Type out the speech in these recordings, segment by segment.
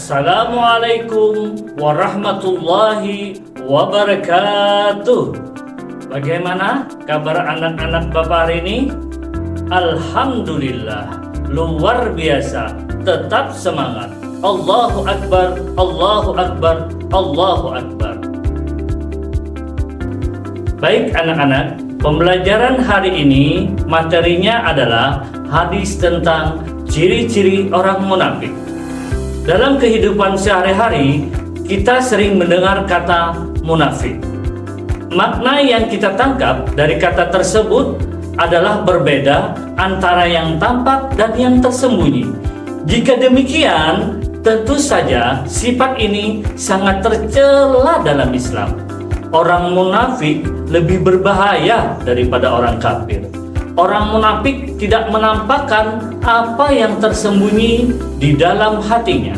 Assalamualaikum warahmatullahi wabarakatuh. Bagaimana kabar anak-anak Bapak hari ini? Alhamdulillah, luar biasa. Tetap semangat. Allahu Akbar, Allahu Akbar, Allahu Akbar. Baik anak-anak, pembelajaran hari ini materinya adalah hadis tentang ciri-ciri orang munafik. Dalam kehidupan sehari-hari, kita sering mendengar kata munafik. Makna yang kita tangkap dari kata tersebut adalah berbeda antara yang tampak dan yang tersembunyi. Jika demikian, tentu saja sifat ini sangat tercela dalam Islam. Orang munafik lebih berbahaya daripada orang kafir. Orang munafik tidak menampakkan apa yang tersembunyi di dalam hatinya.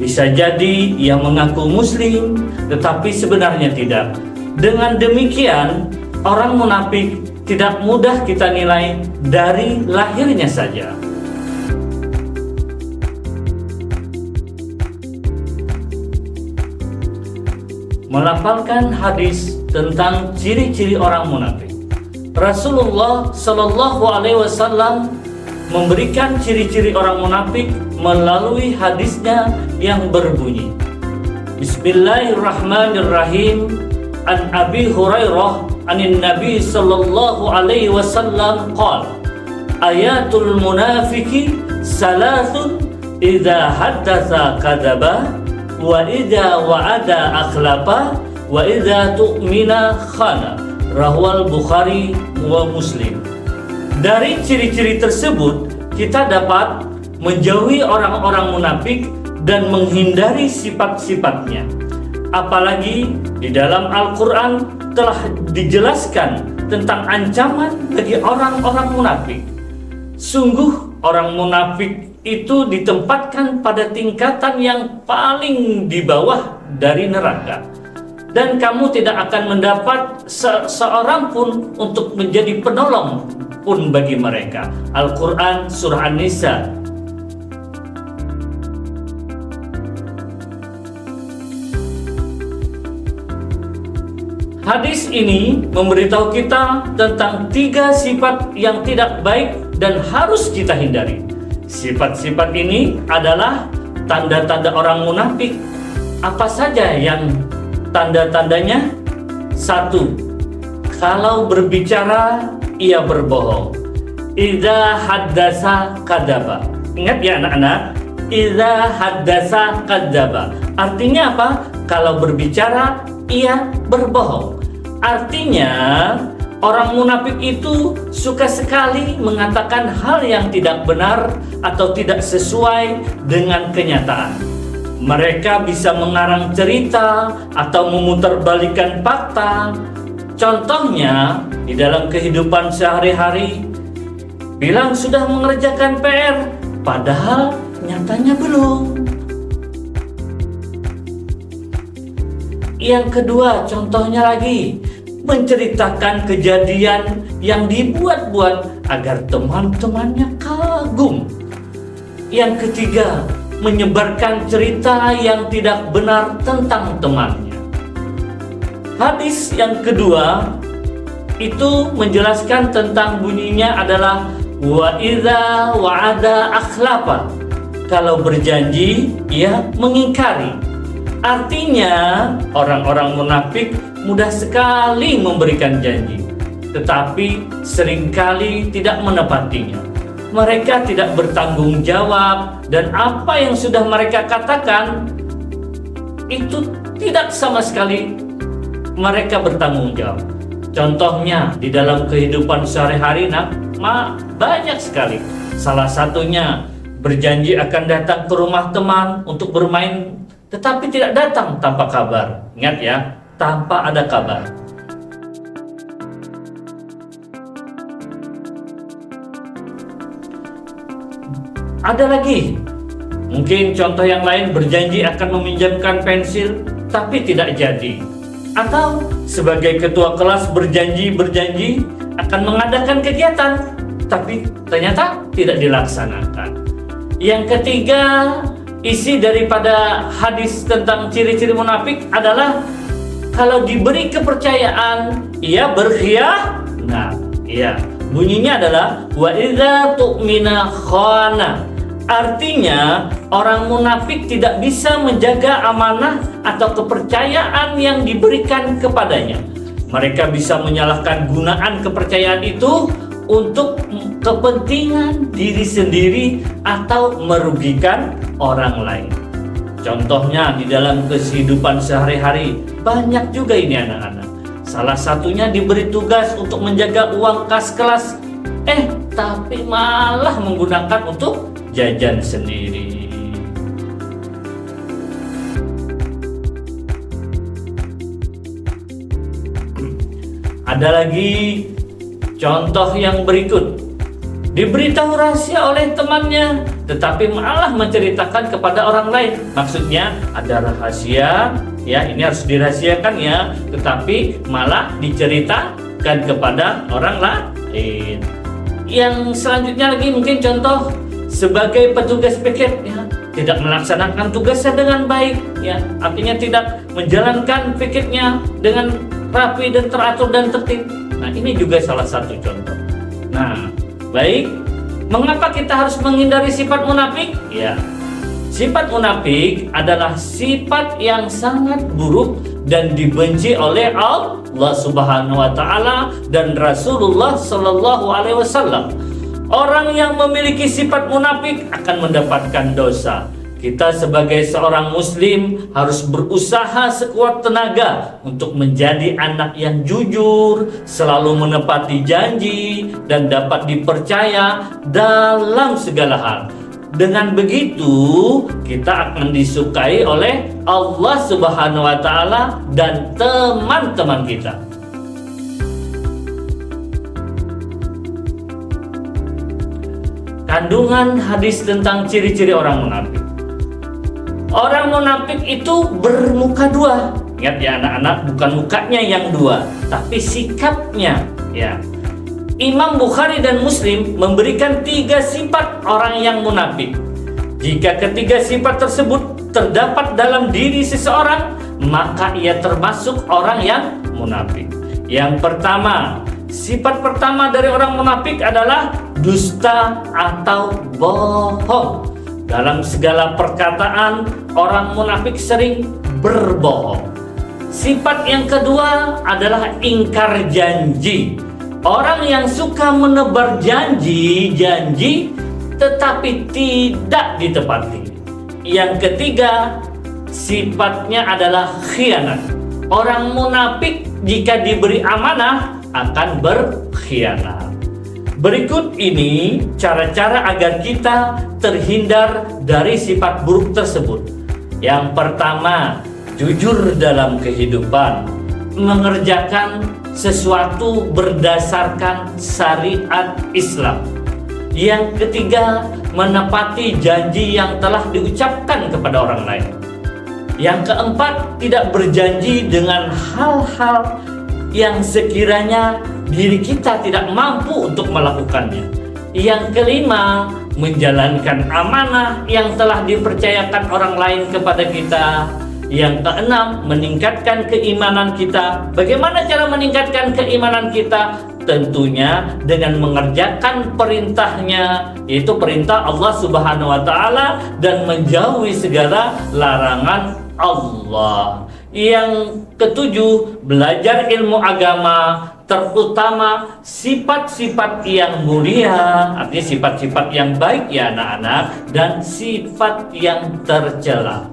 Bisa jadi ia mengaku muslim, tetapi sebenarnya tidak. Dengan demikian, orang munafik tidak mudah kita nilai dari lahirnya saja. Melafalkan hadis tentang ciri-ciri orang munafik. Rasulullah Shallallahu Alaihi Wasallam memberikan ciri-ciri orang munafik melalui hadisnya yang berbunyi, Bismillahirrahmanirrahim. An Abi Hurairah anin Nabi Shallallahu Alaihi Wasallam qala, ayatul munafiki salasun, idza haddatsa kadzaba, wa idza wa'ada akhlafa, wa idza tu'mina khana. Rahwal Bukhari wa Muslim. Dari ciri-ciri tersebut kita dapat menjauhi orang-orang munafik dan menghindari sifat-sifatnya. Apalagi di dalam Al-Quran telah dijelaskan tentang ancaman bagi orang-orang munafik. Sungguh orang munafik itu ditempatkan pada tingkatan yang paling di bawah dari neraka. Dan kamu tidak akan mendapat seorang pun untuk menjadi penolong pun bagi mereka. Al-Quran Surah An-Nisa. Hadis ini memberitahu kita tentang 3 sifat yang tidak baik dan harus kita hindari. Sifat-sifat ini adalah tanda-tanda orang munafik. Apa saja yang tanda-tandanya? 1. Kalau berbicara ia berbohong. Idza haddasa kadzaba. Ingat ya anak-anak, idza haddasa kadzaba. Artinya apa? Kalau berbicara ia berbohong. Artinya orang munafik itu suka sekali mengatakan hal yang tidak benar atau tidak sesuai dengan kenyataan. Mereka bisa mengarang cerita atau memutarbalikkan fakta. Contohnya, di dalam kehidupan sehari-hari, bilang sudah mengerjakan PR, padahal nyatanya belum. Yang kedua, contohnya lagi, menceritakan kejadian yang dibuat-buat agar teman-temannya kagum. Yang ketiga, menyebarkan cerita yang tidak benar tentang temannya. Hadis yang kedua itu menjelaskan tentang bunyinya adalah wa idza wa'ada akhlafa. Kalau berjanji ia mengingkari. Artinya orang-orang munafik mudah sekali memberikan janji, tetapi seringkali tidak menepatinya. Mereka tidak bertanggung jawab, dan apa yang sudah mereka katakan itu tidak sama sekali mereka bertanggung jawab. Contohnya di dalam kehidupan sehari-hari banyak sekali. Salah satunya berjanji akan datang ke rumah teman untuk bermain, tetapi tidak datang tanpa kabar. Ingat ya, tanpa ada kabar. Ada lagi, mungkin contoh yang lain, berjanji akan meminjamkan pensil tapi tidak jadi. Atau sebagai ketua kelas berjanji akan mengadakan kegiatan tapi ternyata tidak dilaksanakan. Yang ketiga, isi daripada hadis tentang ciri-ciri munafik adalah kalau diberi kepercayaan ia berkhianat. Iya, bunyinya adalah wa idza tu'mina khana. Artinya orang munafik tidak bisa menjaga amanah atau kepercayaan yang diberikan kepadanya. Mereka bisa menyalahkan gunaan kepercayaan itu untuk kepentingan diri sendiri atau merugikan orang lain. Contohnya di dalam kehidupan sehari-hari banyak juga ini anak-anak. Salah satunya diberi tugas untuk menjaga uang kas kelas, tapi malah menggunakan untuk jajan sendiri. Ada lagi contoh yang berikut. Diberitahu rahasia oleh temannya, tetapi malah menceritakan kepada orang lain. Maksudnya ada rahasia, ya ini harus dirahasiakan ya, tetapi malah diceritakan kepada orang lain. Yang selanjutnya lagi mungkin contoh sebagai petugas piket, ya tidak melaksanakan tugasnya dengan baik, ya artinya tidak menjalankan piketnya dengan rapi dan teratur dan tertib. Nah ini juga salah satu contoh. Nah baik, mengapa kita harus menghindari sifat munafik? Ya, sifat munafik adalah sifat yang sangat buruk dan dibenci oleh Allah Subhanahu wa taala dan Rasulullah sallallahu alaihi wasallam. Orang yang memiliki sifat munafik akan mendapatkan dosa. Kita sebagai seorang muslim harus berusaha sekuat tenaga untuk menjadi anak yang jujur, selalu menepati janji, dan dapat dipercaya dalam segala hal. Dengan begitu, kita akan disukai oleh Allah Subhanahu wa taala dan teman-teman kita. Kandungan hadis tentang ciri-ciri orang munafik. Orang munafik itu bermuka dua. Ingat ya anak-anak, bukan mukanya yang dua, tapi sikapnya. Ya. Imam Bukhari dan Muslim memberikan 3 sifat orang yang munafik. Jika ketiga sifat tersebut terdapat dalam diri seseorang, maka ia termasuk orang yang munafik. Yang pertama, sifat pertama dari orang munafik adalah dusta atau bohong. Dalam segala perkataan, orang munafik sering berbohong. Sifat yang kedua adalah ingkar janji. Orang yang suka menebar janji tetapi tidak ditepati. Yang ketiga, sifatnya adalah khianat. Orang munafik jika diberi amanah akan berkhianat. Berikut ini cara-cara agar kita terhindar dari sifat buruk tersebut. Yang pertama, jujur dalam kehidupan, mengerjakan sesuatu berdasarkan syariat Islam. Yang ketiga, menepati janji yang telah diucapkan kepada orang lain. Yang keempat, tidak berjanji dengan hal-hal yang sekiranya diri kita tidak mampu untuk melakukannya. Yang kelima, menjalankan amanah yang telah dipercayakan orang lain kepada kita. Yang keenam, meningkatkan keimanan kita. Bagaimana cara meningkatkan keimanan kita? Tentunya dengan mengerjakan perintahnya, yaitu perintah Allah Subhanahu wa taala, dan menjauhi segala larangan Allah. Yang ketujuh, belajar ilmu agama, terutama sifat-sifat yang mulia, artinya sifat-sifat yang baik ya anak-anak, dan sifat yang tercela.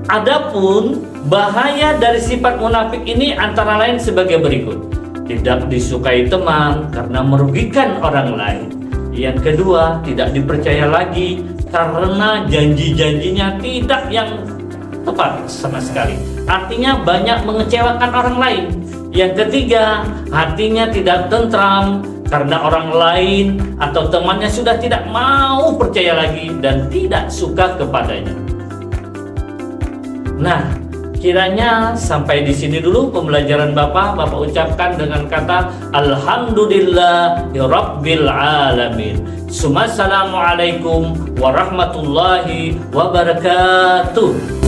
Adapun bahaya dari sifat munafik ini antara lain sebagai berikut. Tidak disukai teman karena merugikan orang lain. Yang kedua, tidak dipercaya lagi karena janji-janjinya tidak yang tepat sama sekali. Artinya banyak mengecewakan orang lain. Yang ketiga, hatinya tidak tentram karena orang lain atau temannya sudah tidak mau percaya lagi dan tidak suka kepadanya. Nah, Kiranya sampai di sini dulu pembelajaran Bapak. Bapak ucapkan dengan kata Alhamdulillahirabbil alamin. Assalamualaikum warahmatullahi wabarakatuh.